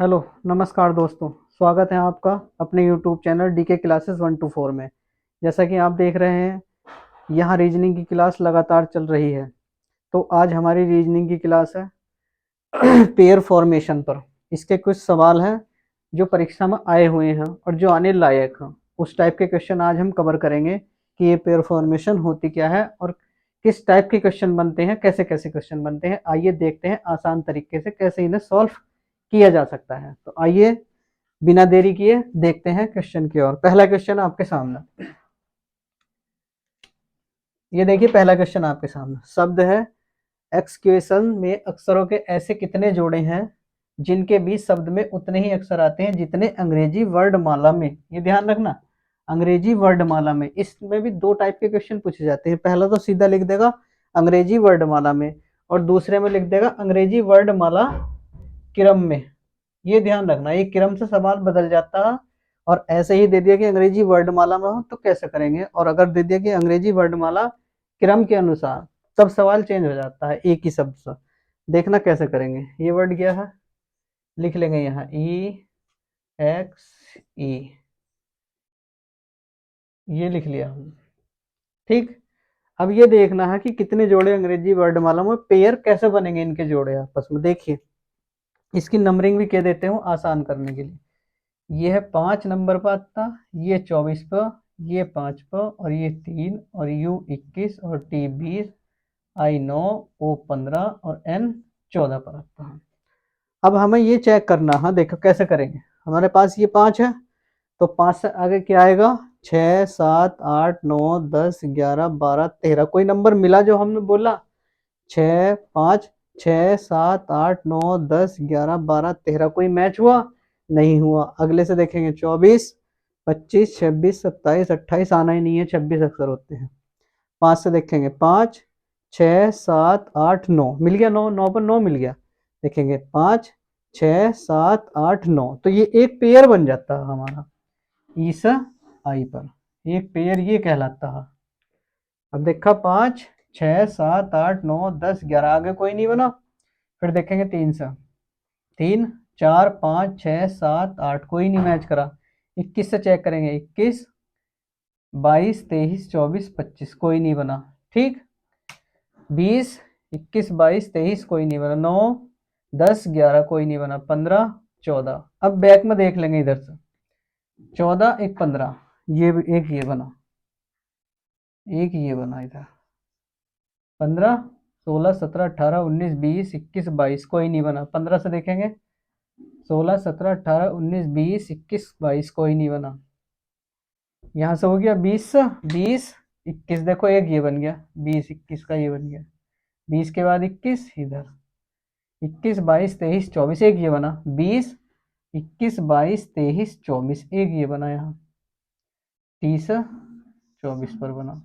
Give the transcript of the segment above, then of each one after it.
Hello, नमस्कार दोस्तों। स्वागत है आपका अपने YouTube channel DK classes 1 to 4 में। जैसा कि आप देख रहे हैं, यहाँ रीजनिंग की क्लास लगातार चल रही है। तो आज हमारी रीजनिंग की क्लास है पेयर फॉर्मेशन पर। इसके कुछ सवाल हैं जो परीक्षा में आए हुए हैं और जो आने लायक हैं। उस टाइप के क्वेश्चन आज हम कवर करेंगे कि ये पेयर फॉर्मेशन होती क्या है और किस टाइप के क्वेश्चन बनते हैं, कैसे कैसे क्वेश्चन बनते हैं। आइए देखते हैं आसान तरीके से कैसे इन्हें सॉल्व किया जा सकता है। तो आइए बिना देरी किए देखते हैं क्वेश्चन की ओर। पहला क्वेश्चन आपके सामने, ये देखिए पहला क्वेश्चन आपके सामने। शब्द है एक्सक्वेशन में अक्षरों के ऐसे कितने जोड़े हैं जिनके बीच शब्द में उतने ही अक्षर आते हैं जितने अंग्रेजी वर्णमाला में। ये ध्यान रखना, अंग्रेजी वर्णमाला में। इसमें भी दो टाइप के क्वेश्चन पूछे जाते हैं। पहला तो सीधा लिख देगा अंग्रेजी वर्णमाला में और दूसरे में लिख देगा अंग्रेजी वर्णमाला क्रम में। ये ध्यान रखना, ये क्रम से सवाल बदल जाता है। और ऐसे ही दे दिया कि अंग्रेजी वर्णमाला में हो तो कैसे करेंगे, और अगर दे दिया कि अंग्रेजी वर्णमाला क्रम के अनुसार, तब सवाल चेंज हो जाता है एक ही शब्द से। देखना कैसे करेंगे। ये वर्ड क्या है, लिख लेंगे यहाँ EXE, ये लिख लिया हम। ठीक, अब ये देखना है कि कितने जोड़े अंग्रेजी वर्णमाला में, पेयर कैसे बनेंगे इनके जोड़े आपस में। देखिए इसकी नंबरिंग भी कह देते हूँ आसान करने के लिए। ये है 5 नंबर पर आता, ये 24 पर, ये 5 पर, और ये 3, और U 21, और T 20, I 9, O 15, और N 14 पर आता है। अब हमें ये चेक करना है, देखो कैसे करेंगे। हमारे पास ये 5 है, तो 5 से आगे क्या आएगा, 6 7 8 9 10 11 12 13। कोई नंबर मिला जो हमने बोला, 6 5 6 7 8 9 10 11 12 13। कोई मैच हुआ, नहीं हुआ। अगले से देखेंगे 24 25 26 27 28, आना ही नहीं है, 26 अक्सर होते हैं। 5 से देखेंगे 5 6 7 8 9, मिल गया 9, 9 पर 9 मिल गया। देखेंगे 5 6 7 8 9, तो ये एक पेयर बन जाता है हमारा इस आई पर। एक पेयर ये कहलाता है। अब देखा 5 6 7 8 9 10 11, आगे कोई नहीं बना। फिर देखेंगे 3 से, 3 4 5 6 7 8, कोई नहीं मैच करा। 21 से चेक करेंगे, 21 22 23 24 25, कोई नहीं बना। ठीक, 20 21 22 23, कोई नहीं बना। 9 10 11, कोई नहीं बना। 15 14। अब बैक में देख लेंगे इधर से, 14 1 15, ये एक ये बना, एक ये बना इधर। 15 16 17 18 19 20 21 22, कोई नहीं बना। 15 से देखेंगे 16 17 18 19 20 21 22, कोई नहीं बना। यहाँ से हो गया 20 20 21, देखो एक ये बन गया, 20 21 का ये बन गया। 20 के बाद 21 इधर, 21 22 23 24, एक ये बना। 20 21 22 23 24, एक ये बना यहाँ। 30 24 पर बना।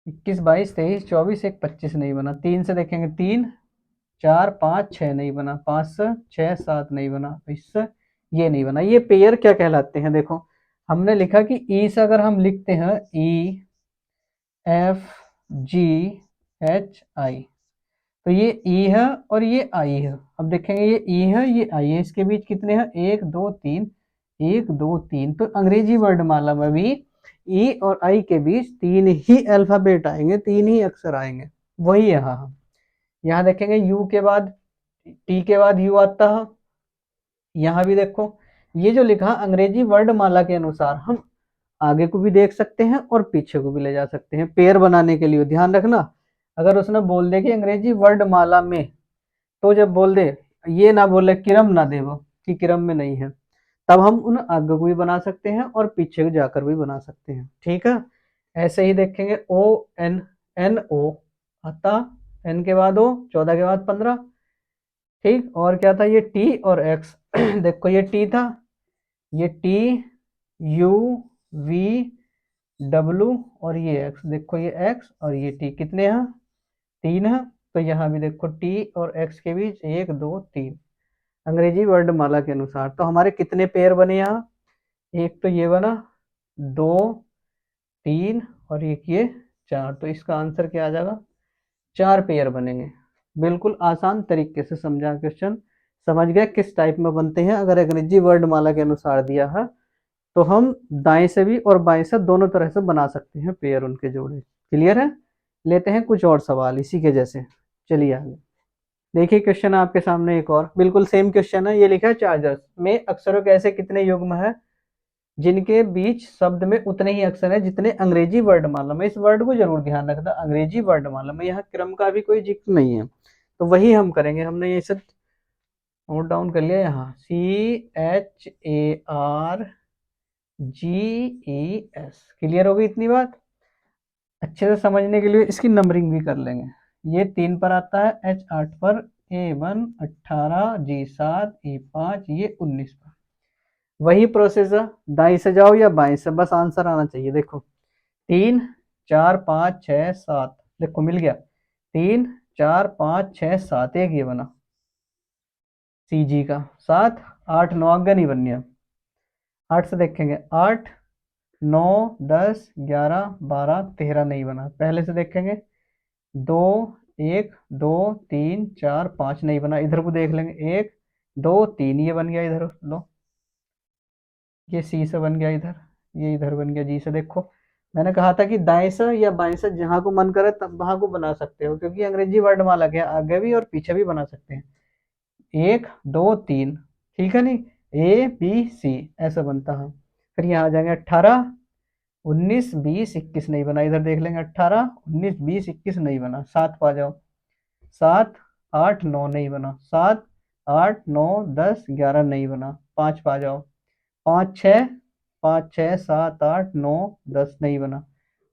21 22 23 24, एक 25 नहीं बना। 3 से देखेंगे 3 4 5 6 नहीं बना। 5 से 6 7 नहीं बना। इससे ये नहीं बना। ये पेयर क्या कहलाते हैं, देखो हमने लिखा कि ई से अगर हम लिखते हैं EFGHI, तो ये ई है और ये आई है। अब देखेंगे ये ई है ये आई है, इसके बीच कितने हैं, 1 2 3, 1 2 3। तो अंग्रेजी वर्णमाला में भी ई और आई के बीच 3 ही अल्फाबेट आएंगे, 3 ही अक्षर आएंगे। वही यहाँ हम यहाँ देखेंगे यू के बाद, टी के बाद यू आता है। यहाँ भी देखो ये जो लिखा अंग्रेजी वर्णमाला के अनुसार, हम आगे को भी देख सकते हैं और पीछे को भी ले जा सकते हैं पेयर बनाने के लिए। ध्यान रखना, अगर उसने बोल दे कि अंग्रेजी वर्णमाला में, तो जब बोल दे, ये ना बोले क्रम ना दे वो कि क्रम में नहीं है, तब हम उन आगे को भी बना सकते हैं और पीछे को जाकर भी बना सकते हैं। ठीक है, ऐसे ही देखेंगे ONNO आता, एन के बाद O, 14 के बाद 15। ठीक, और क्या था ये टी और एक्स देखो ये टी था, ये टी यू वी डब्लू, और ये एक्स, देखो ये एक्स और ये टी, कितने हैं, 3 है। तो यहाँ भी देखो टी और एक्स के बीच 1 2 3, अंग्रेजी वर्णमाला के अनुसार। तो हमारे कितने पेयर बने यहाँ, एक तो ये बना, 2 3, और एक ये 4। तो इसका आंसर क्या आ जाएगा, 4 पेयर बनेंगे। बिल्कुल आसान तरीके से समझा क्वेश्चन, समझ गया किस टाइप में बनते हैं। अगर अंग्रेजी वर्णमाला के अनुसार दिया है तो हम दाएं से भी और बाएं से दोनों तरह से बना सकते हैं पेयर उनके जोड़े। क्लियर है? लेते हैं कुछ और सवाल इसी के जैसे। चलिए आगे देखिए, क्वेश्चन आपके सामने एक और बिल्कुल सेम क्वेश्चन है। ये लिखा है चार्जर्स में अक्षरों के ऐसे कितने युग्म है जिनके बीच शब्द में उतने ही अक्षर है जितने अंग्रेजी वर्णमाला में। इस वर्ड को जरूर ध्यान रखना, अंग्रेजी वर्णमाला में यहाँ क्रम का भी कोई जिक्र नहीं है, तो वही हम करेंगे। हमने ये सब नोट डाउन कर लिया यहाँ, CHARGES। क्लियर हो गई इतनी बात? अच्छे से समझने के लिए इसकी नंबरिंग भी कर लेंगे। ये 3 पर आता है, H 8 पर, A1 18, G 7, E 5, ये 19 पर। वही प्रोसेस है, दाई से जाओ या बाएं से, बस आंसर आना चाहिए। देखो 3 4 5 6 7, देखो मिल गया। 3 4 5 6 7, एक ये बना CG का। 7 8 9 आगे नहीं बननी है। 8 से देखेंगे, 8 9 10 11 12 13 नहीं बना। पहले से देखेंगे, 2 1 2 3 4 5 नहीं बना। इधर को देख लेंगे, 1 2 3 ये बन गया। इधर लो, ये सी से बन गया इधर, ये इधर बन गया जी से। देखो मैंने कहा था कि दाएं से या बाएं से जहां को मन करे तब वहां को बना सकते हो, क्योंकि अंग्रेजी वर्णमाला के आगे भी और पीछे भी बना सकते हैं। 1 2 3, ठीक है नहीं, ABC ऐसा बनता है। फिर यहाँ आ जाएंगे 18 19 20 21 नहीं बना। इधर देख लेंगे, 18 19 20 21 नहीं बना। 7 पा जाओ, 7 8 9 नहीं बना। 7 8 9 10 11 नहीं बना। 5 पा जाओ, 5 6 5 6 7 8 9 10 नहीं बना।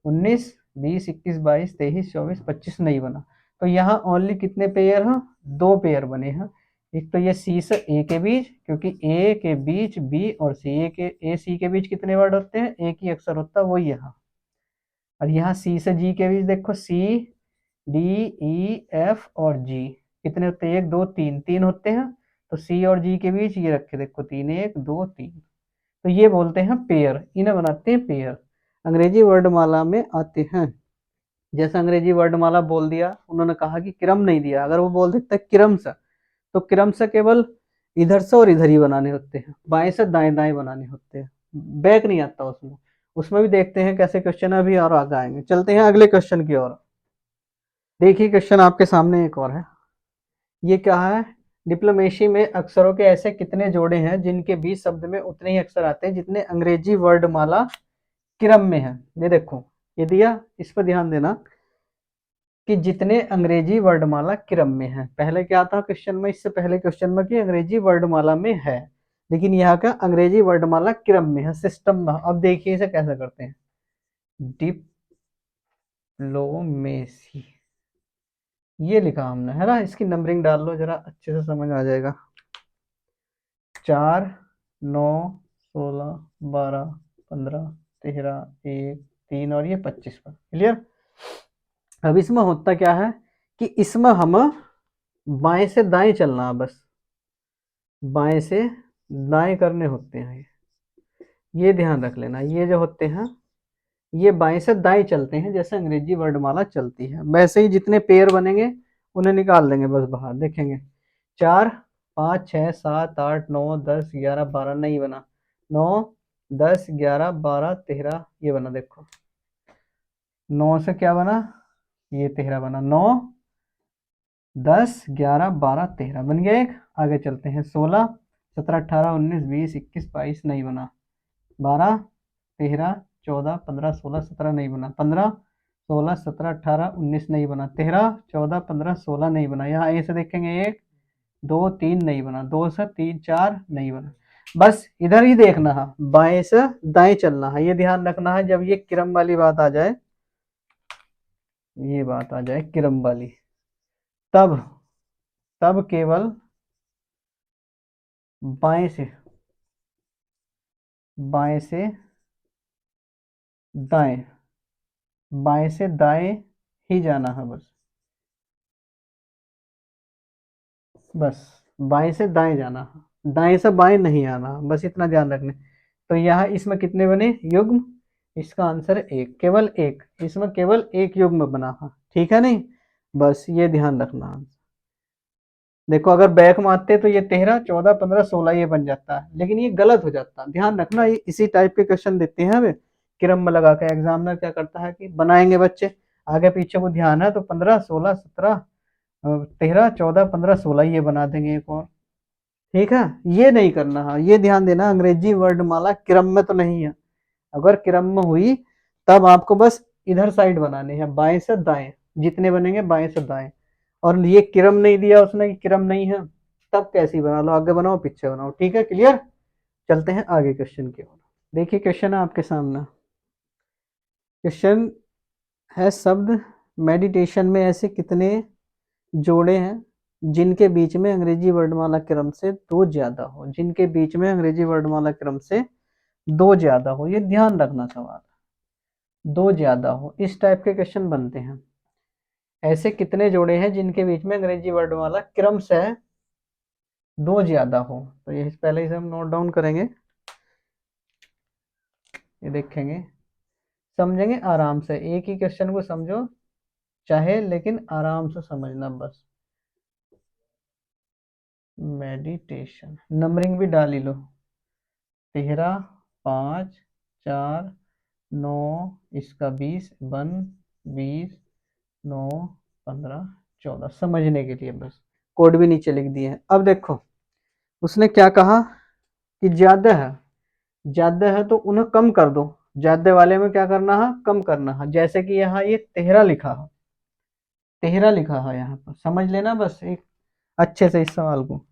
19 20 21 22 23 24 25 नहीं बना। तो यहाँ ओनली कितने पेयर हैं? 2 पेयर बने हैं। एक तो ये सी से ए के बीच, क्योंकि ए के बीच बी और सी, ए सी के बीच कितने वर्ड होते हैं? एक ही अक्षर होता है, वो यहाँ। और यहाँ सी से जी के बीच देखो, सी डी ई एफ और जी कितने होते हैं? 1 2 3, 3 होते हैं। तो सी और जी के बीच ये रखे, देखो 3 1 2 3, तो ये बोलते हैं पेयर, इन्हें बनाते हैं पेयर। अंग्रेजी वर्णमाला में आते हैं। जैसे अंग्रेजी वर्णमाला बोल दिया, उन्होंने कहा कि क्रम नहीं दिया, अगर वो बोल देता है क्रम से, तो क्रम से केवल इधर से और इधर ही बनाने होते हैं, बाएं से दाएं दाएं बनाने होते हैं, बैक नहीं आता उसमें। उसमें भी देखते हैं कैसे क्वेश्चन अभी और आगे आएंगे। चलते हैं अगले क्वेश्चन की ओर। देखिए क्वेश्चन आपके सामने एक और है। ये क्या है? डिप्लोमेसी में अक्षरों के ऐसे कितने जोड़े हैं जिनके बीच शब्द में उतने ही अक्षर आते हैं जितने अंग्रेजी वर्णमाला क्रम में है। ये देखो, ये दिया, इस पर ध्यान देना कि जितने अंग्रेजी वर्णमाला क्रम में है। पहले क्या था क्वेश्चन में, इससे पहले क्वेश्चन में, कि अंग्रेजी वर्णमाला में है, लेकिन यहाँ का अंग्रेजी वर्णमाला क्रम में है, सिस्टम में। अब देखिए इसे कैसे करते हैं। डिप्लोमेसी ये लिखा हमने, है ना? इसकी नंबरिंग डाल लो जरा, अच्छे से समझ आ जाएगा। 4 9 16 12 15 13 1 3 और ये 25 पर। क्लियर? अब इसमें होता क्या है कि इसमें हम बाएं से दाएं चलना है, बस बाएं से दाएं करने होते हैं। ये ध्यान रख लेना, ये जो होते हैं ये बाएं से दाएं चलते हैं, जैसे अंग्रेजी वर्णमाला चलती है वैसे ही जितने पेयर बनेंगे उन्हें निकाल देंगे बस बाहर। देखेंगे 4 5 6 7 8 9 10 11 12 नहीं बना। 9 10 11 12 13 ये बना। देखो 9 से क्या बना? ये 13 बना। 9 10 11 12 13 बन गया एक। आगे चलते हैं, 16 17 18 19 20 21 22 नहीं बना। 12 13 14 15 16 17 नहीं बना। 15 16 17 18 19 नहीं बना। 13 14 15 16 नहीं बना। यहाँ ए से देखेंगे, 1 2 3 नहीं बना। 2 से 3 4 नहीं बना। बस इधर ही देखना है, बाएं से दाएं चलना है। ये ध्यान रखना है, जब ये क्रम वाली बात आ जाए, ये बात आ जाए क्रम वाली, तब तब केवल बाएं से दाएं, बाएं से दाएं ही जाना है। बस बाएं से दाएं जाना है, दाएं से बाएं नहीं आना, बस इतना ध्यान रखने। तो यहाँ इसमें कितने बने युग्म? इसका आंसर एक, केवल एक, इसमें केवल एक युग्म बना है। ठीक है नहीं? बस ये ध्यान रखना। देखो अगर बैक मारते तो ये 13, 14, 15, 16 ये बन जाता है, लेकिन ये गलत हो जाता है। ध्यान रखना, ये इसी टाइप के क्वेश्चन देते हैं हमें क्रम में लगा के। एग्जामिनर क्या करता है कि बनाएंगे बच्चे, आगे पीछे को ध्यान है तो 15, 16, 17, 13, 14, 15, 16 ये बना देंगे एक और। ठीक है, ये नहीं करना है, ये ध्यान देना अंग्रेजी वर्णमाला क्रम में तो नहीं है। अगर क्रम में हुई तब आपको बस इधर साइड बनाने हैं, बाएं से दाएं, जितने बनेंगे बाएं से दाएं। और ये क्रम नहीं दिया उसने कि क्रम नहीं है, तब कैसी बना लो, आगे बनाओ पीछे बनाओ। ठीक है, क्लियर। चलते हैं आगे क्वेश्चन की ओर। देखिए क्वेश्चन है आपके सामने। क्वेश्चन है, शब्द मेडिटेशन में ऐसे कितने जोड़े हैं जिनके बीच में अंग्रेजी वर्णमाला क्रम से दो ज्यादा हो, जिनके बीच में अंग्रेजी वर्णमाला क्रम से दो ज्यादा हो। ये ध्यान रखना सवाल, दो ज्यादा हो, इस टाइप के क्वेश्चन बनते हैं। ऐसे कितने जोड़े हैं जिनके बीच में अंग्रेजी वर्णमाला क्रम से दो ज्यादा हो। तो ये पहले से हम नोट डाउन करेंगे, ये देखेंगे, समझेंगे आराम से। एक ही क्वेश्चन को समझो चाहे, लेकिन आराम से समझना बस। मेडिटेशन नंबरिंग भी डाल ही लो, 13, 5, 4, 9, इसका 20, 1, 20, 9, 15, 14, समझने के लिए बस। कोड भी नीचे लिख दिए हैं। अब देखो उसने क्या कहा कि ज्यादा है, ज्यादा है तो उन्हें कम कर दो। ज्यादा वाले में क्या करना है, कम करना है। जैसे कि यहाँ ये 13 लिखा है, 13 लिखा है यहाँ पर, समझ लेना बस एक अच्छे से इस सवाल को।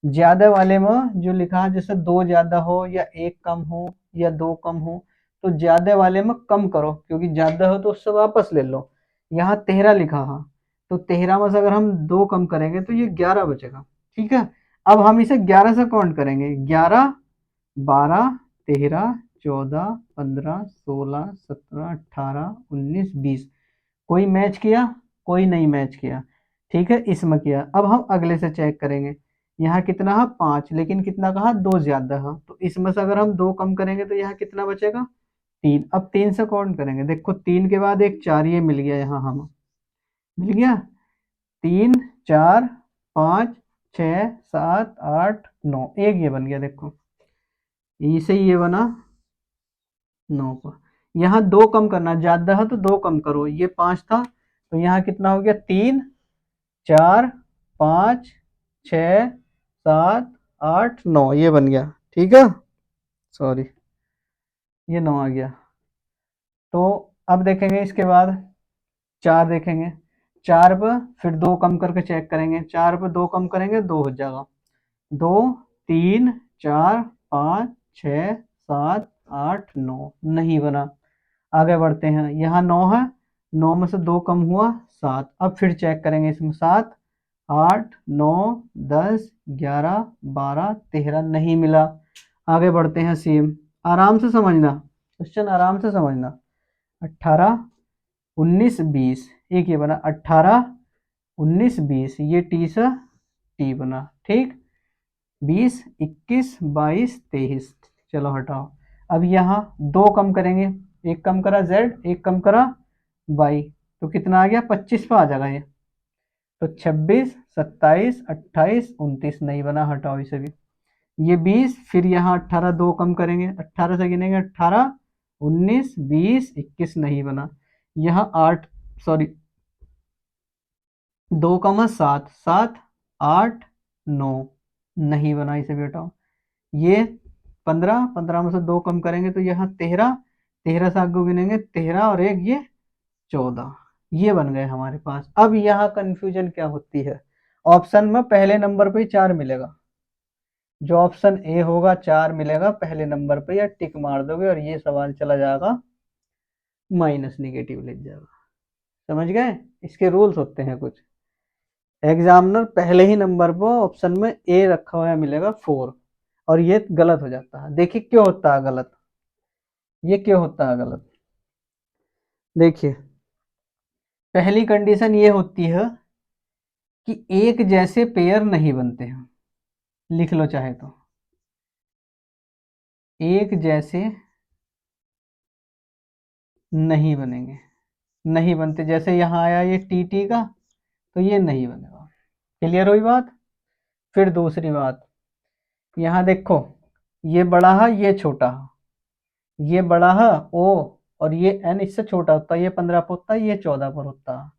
ज्यादा वाले में जो लिखा है, जैसे दो ज्यादा हो या एक कम हो या दो कम हो, तो ज्यादा वाले में कम करो, क्योंकि ज्यादा हो तो उससे वापस ले लो। यहाँ 13 लिखा है, तो 13 में से अगर हम दो कम करेंगे तो ये 11 बचेगा। ठीक है, अब हम इसे 11 से काउंट करेंगे, 11, 12, 13, 14, 15, 16, 17, 18, 19, 20। कोई मैच किया, कोई नहीं मैच किया। ठीक है, इसमें किया। अब हम अगले से चेक करेंगे, यहाँ कितना है 5, लेकिन कितना कहा, दो ज्यादा है, तो इसमें से अगर हम दो कम करेंगे तो यहाँ कितना बचेगा, 3। अब 3 से काउंट करेंगे, देखो 3 के बाद एक 4 ये मिल गया, यहाँ हम मिल गया 3, 4, 5, 6, 7, 8, 9, एक ये बन गया। देखो इसे ये बना 9 का। यहाँ दो कम करना, ज्यादा है तो दो कम करो, ये 5 था तो यहाँ कितना हो गया, 3, 4, 5, 6, 7, 8, 9 ये बन गया। ठीक है, सॉरी ये 9 आ गया। तो अब देखेंगे इसके बाद 4 देखेंगे, 4 पर फिर दो कम करके चेक करेंगे, 4 पर दो कम करेंगे, दो हो जाएगा, 2, 3, 4, 5, 6, 7, 8, 9 नहीं बना। आगे बढ़ते हैं, यहाँ 9 है, 9 में से दो कम हुआ, 7। अब फिर चेक करेंगे इसमें, 7, 8, 9, 10, 11, 12, 13 नहीं मिला। आगे बढ़ते हैं, सेम आराम से समझना क्वेश्चन, आराम से समझना। 18, 19, 20 एक ये बना, 18, 19, 20 ये टी से टी बना। ठीक, 20, 21, 22, 23, चलो हटाओ। अब यहाँ दो कम करेंगे, एक कम करा जेड, एक कम करा वाई, तो कितना आ गया, 25 पे आ जाएगा ये। तो 26, 27, 28, 29 नहीं बना, हटाओ इसे भी। ये 20, फिर यहाँ 18 दो कम करेंगे, 18 से गिनेंगे, 18, 19, 20, 21 नहीं बना। यहाँ 8, सॉरी दो कमा 7, 7, 8, 9 नहीं बना, इसे भी हटाओ। ये 15, 15 में से दो कम करेंगे तो यहाँ 13, 13 से आगे गिनेंगे, 13 और एक ये 14 ये बन गए हमारे पास। अब यहाँ कंफ्यूजन क्या होती है, ऑप्शन में पहले नंबर पे 4 मिलेगा, जो ऑप्शन ए होगा 4 मिलेगा पहले नंबर पे, या टिक मार दोगे और ये सवाल चला जाएगा माइनस, निगेटिव लिख जाएगा। समझ गए, इसके रूल्स होते हैं कुछ। एग्जामिनर पहले ही नंबर पर ऑप्शन में ए रखा हुआ मिलेगा 4, और ये गलत हो जाता है। देखिए क्यों होता है गलत, ये क्यों होता है गलत। देखिए पहली कंडीशन ये होती है कि एक जैसे पेयर नहीं बनते हैं, लिख लो चाहे तो, एक जैसे नहीं बनेंगे, नहीं बनते। जैसे यहाँ आया ये टी टी का, तो ये नहीं बनेगा। क्लियर हुई बात। फिर दूसरी बात, यहाँ देखो ये बड़ा है ये छोटा है, ये बड़ा है ओ और ये n इससे छोटा होता है, ये 15 पर होता है ये 14 पर होता है,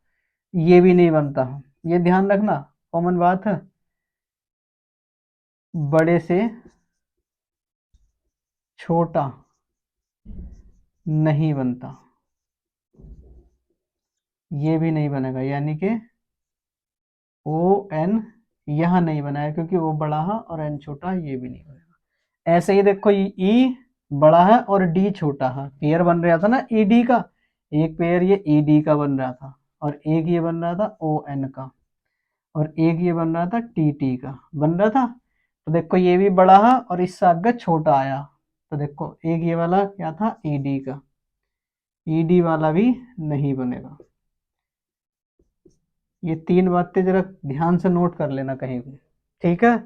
ये भी नहीं बनता। ये ध्यान रखना, कॉमन बात है, बड़े से छोटा नहीं बनता, ये भी नहीं बनेगा, यानी कि ओ एन यहाँ नहीं बनाया क्योंकि वो बड़ा है और एन छोटा है, ये भी नहीं बनेगा। ऐसे ही देखो ई बड़ा है और डी छोटा है, पेयर बन रहा था ना ई डी का, एक पेयर ये ई डी का बन रहा था और एक ये बन रहा था ओ एन का और एक ये बन रहा था टी टी का बन रहा था। तो देखो ये भी बड़ा है और इससे आगे छोटा आया, तो देखो एक ये वाला क्या था ई डी का, ई डी वाला भी नहीं बनेगा। ये तीन बातें जरा ध्यान से नोट कर लेना कहीं भी, ठीक है।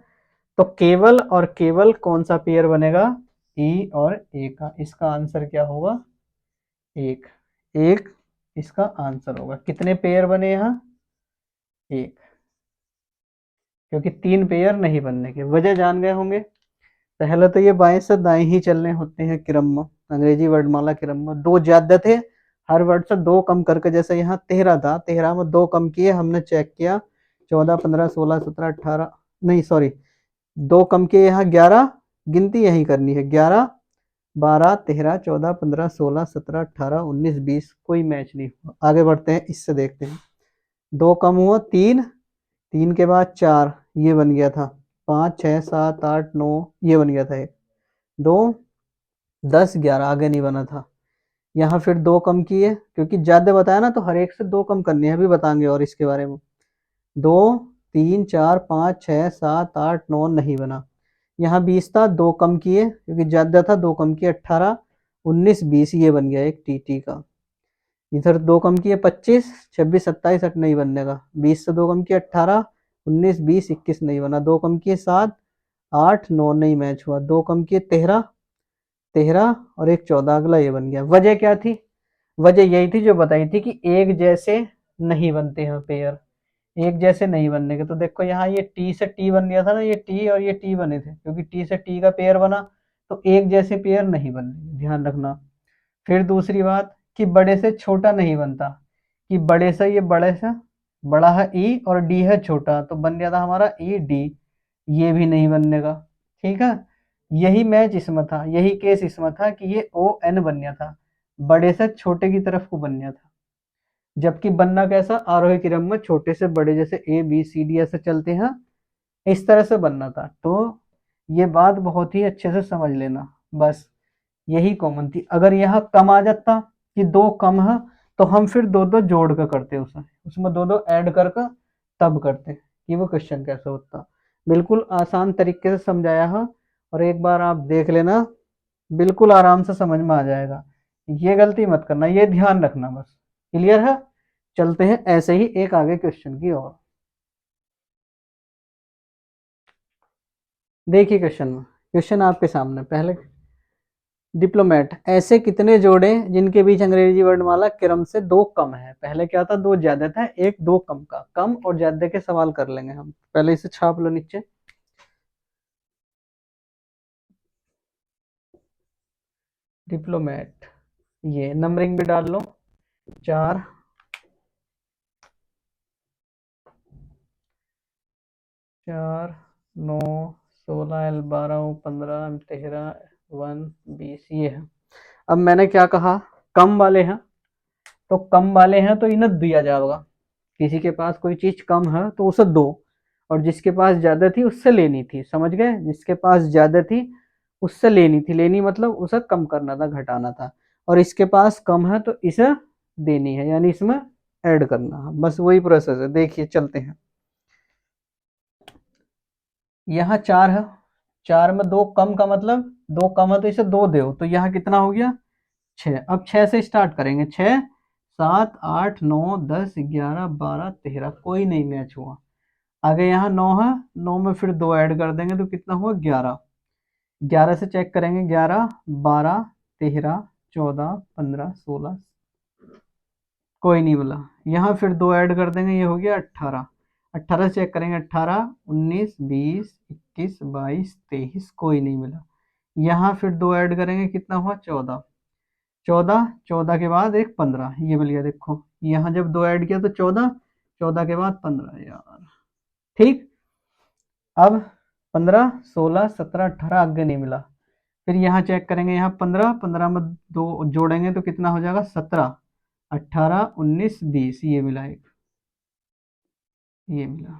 तो केवल और केवल कौन सा पेयर बनेगा, ई और ए का, इसका आंसर क्या होगा, एक। एक इसका आंसर होगा। कितने पेयर बने यहाँ, एक, क्योंकि तीन पेयर नहीं बनने के वजह जान गए होंगे। पहले तो ये बाएं से दाएं ही चलने होते हैं क्रम में, अंग्रेजी वर्णमाला क्रम में दो ज्यादा थे, हर वर्ड से दो कम करके, जैसे यहाँ 13 था, 13 में दो कम किए हमने, चेक किया 14 15 16 17 18, नहीं सॉरी दो कम किए यहाँ 11, गिनती यही करनी है 11 12 13 14 15 16 17 18 19 20, कोई मैच नहीं हुआ। आगे बढ़ते हैं, इससे देखते हैं। दो कम हुआ तीन, तीन के बाद चार, ये बन गया था 5 6 7 8 9, ये बन गया था एक, दो 10 11, आगे नहीं बना था। यहाँ फिर दो कम किए, क्योंकि ज्यादा बताया ना तो हर एक से दो कम करनी है, अभी बताएंगे और इसके बारे में। दो 3 4 5 6 7 8 9, नहीं बना। यहाँ 20 था, दो कम किए क्योंकि ज्यादा था, दो कम किए 18 19 20, ये बन गया एक टी टी का। इधर दो कम किए 25 26 27 8, नहीं बनने का। 20 से दो कम किए 18 19 20 21, नहीं बना। दो कम किए 7 8 9, नहीं मैच हुआ। दो कम किए 13 13 और एक 14, अगला ये बन गया। वजह क्या थी, वजह यही थी जो बताई थी कि एक जैसे नहीं बनते हैं पेयर, एक जैसे नहीं बनने के। तो देखो यहाँ ये टी से टी बन गया था ना, ये टी और ये टी बने थे, क्योंकि टी से टी का पेयर बना, तो एक जैसे पेयर नहीं बने, ध्यान रखना। फिर दूसरी बात कि बड़े से छोटा नहीं बनता, कि बड़े से ये बड़े से बड़ा है ई और डी है छोटा, तो बन गया था हमारा ई डी, ये भी नहीं बनने का, ठीक है। यही मैच इसमें था, यही केस इसमें था कि ये ओ एन बन गया था, बड़े से छोटे की तरफ को बन गया था। जबकि बनना कैसा, आरोही क्रम में छोटे से बड़े, जैसे ए बी सी डी ऐसे चलते हैं, इस तरह से बनना था। तो ये बात बहुत ही अच्छे से समझ लेना, बस यही कॉमन थी। अगर यहाँ कम आ जाता कि दो कम है, तो हम फिर दो दो जोड़ कर करते, उसे उसमें दो दो ऐड करके तब करते कि वो क्वेश्चन कैसे होता। बिल्कुल आसान तरीके से समझाया है, और एक बार आप देख लेना, बिल्कुल आराम से समझ में आ जाएगा। ये गलती मत करना, ये ध्यान रखना बस। क्लियर है, चलते हैं ऐसे ही एक आगे क्वेश्चन की ओर। देखिए क्वेश्चन में, क्वेश्चन आपके सामने पहले, डिप्लोमेट, ऐसे कितने जोड़े जिनके बीच अंग्रेजी वर्णमाला क्रम से दो कम है। पहले क्या था, दो ज्यादा था, एक दो कम का, कम और ज्यादा के सवाल कर लेंगे हम। पहले इसे छाप लो नीचे, डिप्लोमेट, ये नंबरिंग भी डाल लो, 4 4 9 16 L 12 15 13 1 20, ये है। अब मैंने क्या कहा, कम वाले हैं, तो कम वाले हैं तो इन्हें दिया जाएगा। किसी के पास कोई चीज कम है तो उसे दो, और जिसके पास ज्यादा थी उससे लेनी थी, समझ गए, जिसके पास ज्यादा थी उससे लेनी थी, लेनी मतलब उसे कम करना था, घटाना था। और इसके पास कम है तो इसे देनी है, यानी इसमें ऐड करना है, बस वही प्रोसेस है। देखिए चलते हैं, यहाँ 4 है, 4 में दो कम का मतलब, दो कम है तो इसे दो दो, तो यहाँ कितना हो गया 6। अब 6 से स्टार्ट करेंगे, 6 7 8 9 10 11 12 13, कोई नहीं मैच हुआ। आगे यहाँ 9 है, 9 में फिर दो ऐड कर देंगे तो कितना हुआ 11, 11 से चेक करेंगे, 11 12 13 14 15 16, कोई नहीं बोला। यहाँ फिर दो ऐड कर देंगे, ये हो गया 18। 18 चेक करेंगे, 18, 19, 20, 21, 22, 23, कोई नहीं मिला। यहाँ फिर 2 ऐड करेंगे, कितना हुआ 14, 14, 14 के बाद एक 15, ये मिल गया। देखो यहाँ जब 2 ऐड किया तो 14, 14 के बाद 15 यार। ठीक, अब 15, 16, 17, 18 आगे नहीं मिला। फिर यहाँ चेक करेंगे, यहाँ 15, 15 में 2 जोड़ेंगे तो कितना हो जाएगा 17, 18, 19, 20, ये मिला एक, ये मिला।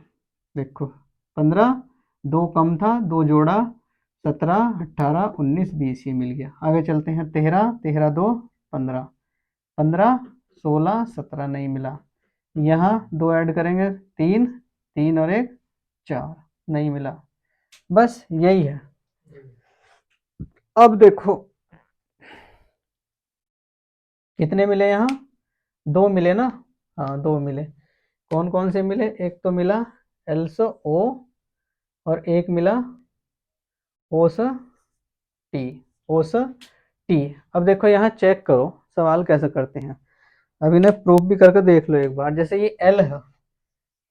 देखो 15, 2 कम था, 2 जोड़ा, 17, 18, 19, 20, ये मिल गया। आगे चलते हैं, 13, 13, 2, 15, 15, 16, 17 नहीं मिला। यहाँ 2 ऐड करेंगे, 3, 3 और 1, 4 नहीं मिला। बस यही है। अब देखो कितने मिले, यहाँ 2 मिले ना, हाँ 2 मिले। कौन कौन से मिले, एक तो मिला एल्स ओ और एक मिला ओस टी, ओस टी। अब देखो यहाँ चेक करो सवाल कैसे करते हैं। अब इन्हें प्रूफ भी करके देख लो एक बार। जैसे ये एल है,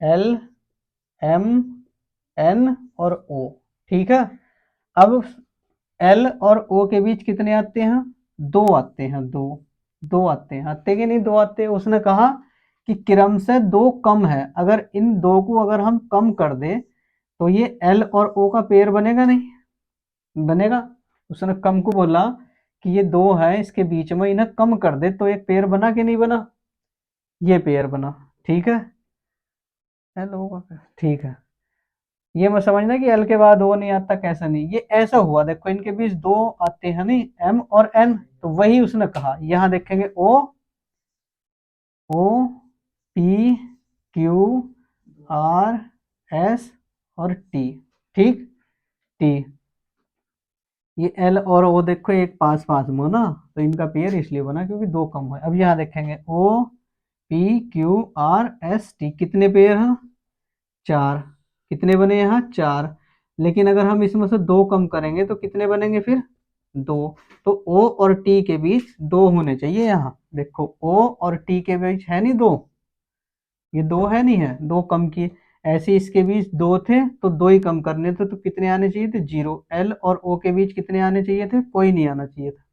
एल, एम, एन और ओ, ठीक है। अब एल और ओ के बीच कितने आते हैं, 2 आते हैं, 2, 2 आते हैं, आते कि नहीं 2 आते हैं। उसने कहा कि क्रम से 2 कम है, अगर इन 2 को अगर हम कम कर दें तो ये एल और ओ का पेयर बनेगा नहीं, बनेगा। उसने कम को बोला कि ये 2 है, इसके बीच में इन्हें कम कर दे तो एक पेयर बना कि नहीं बना, ये पेयर बना। ठीक है, एल ओ का पेयर, ठीक है। ये मत समझना कि एल के बाद ओ नहीं आता, कैसा नहीं, ये ऐसा हुआ। देखो इनके बीच 2 आते हैं नहीं, एम और एन, तो वही उसने कहा। यहां देखेंगे ओ, ओ, पी, क्यू, आर, एस और टी, ठीक, टी। ये एल और ओ देखो एक पास पास में हो ना, तो इनका पेयर इसलिए बना क्योंकि 2 कम है। अब यहाँ देखेंगे O, P, Q, R, S, T, कितने पेयर हैं, 4। कितने बने यहाँ 4। लेकिन अगर हम इसमें से 2 कम करेंगे तो कितने बनेंगे फिर, 2। तो ओ और टी के बीच 2 होने चाहिए। यहाँ देखो ओ और टी के बीच है नहीं 2, ये 2 है नहीं है, 2 कम किए। ऐसे इसके बीच 2 थे तो 2 ही कम करने थे, तो कितने आने चाहिए थे, 0। एल और ओ के बीच कितने आने चाहिए थे, कोई नहीं आना चाहिए था।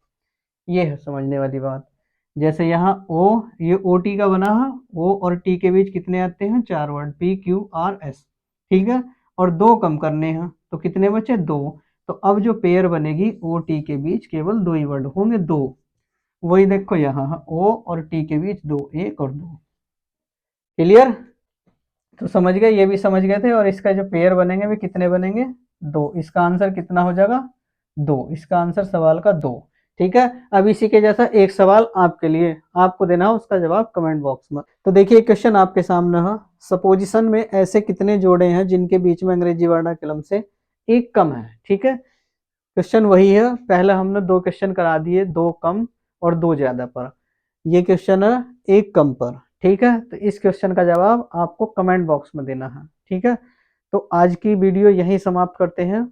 ये है समझने वाली बात। जैसे यहाँ ओ, ये ओ टी का बना है, ओ और टी के बीच कितने आते हैं, 4 word, P, Q, R, S, ठीक है। और 2 कम करने हैं तो कितने बचे, 2। तो अब जो पेयर बनेगी ओ टी के बीच केवल 2 ही वर्ड होंगे, 2। वही देखो यहाँ ओ और टी के बीच 2, 1 और 2। क्लियर, तो समझ गए, ये भी समझ गए थे। और इसका जो पेयर बनेंगे वे कितने बनेंगे, 2। इसका आंसर कितना हो जाएगा, 2। इसका आंसर सवाल का 2। ठीक है। अब इसी के जैसा एक सवाल आपके लिए, आपको देना है उसका जवाब कमेंट बॉक्स में। तो देखिए क्वेश्चन आपके सामने है, सपोजिशन में ऐसे कितने जोड़े हैं जिनके बीच में अंग्रेजी वर्णाकुलम से एक कम है। ठीक है, क्वेश्चन वही है, पहले हमने 2 क्वेश्चन करा दिए, 2 कम और 2 ज्यादा पर। ये क्वेश्चन है एक कम पर। ठीक है, तो इस क्वेश्चन का जवाब आपको कमेंट बॉक्स में देना है। ठीक है, तो आज की वीडियो यहीं समाप्त करते हैं।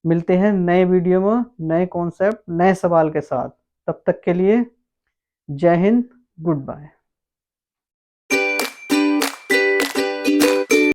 मिलते हैं नए वीडियो में, नए कॉन्सेप्ट, नए सवाल के साथ। तब तक के लिए जय हिंद, गुड बाय।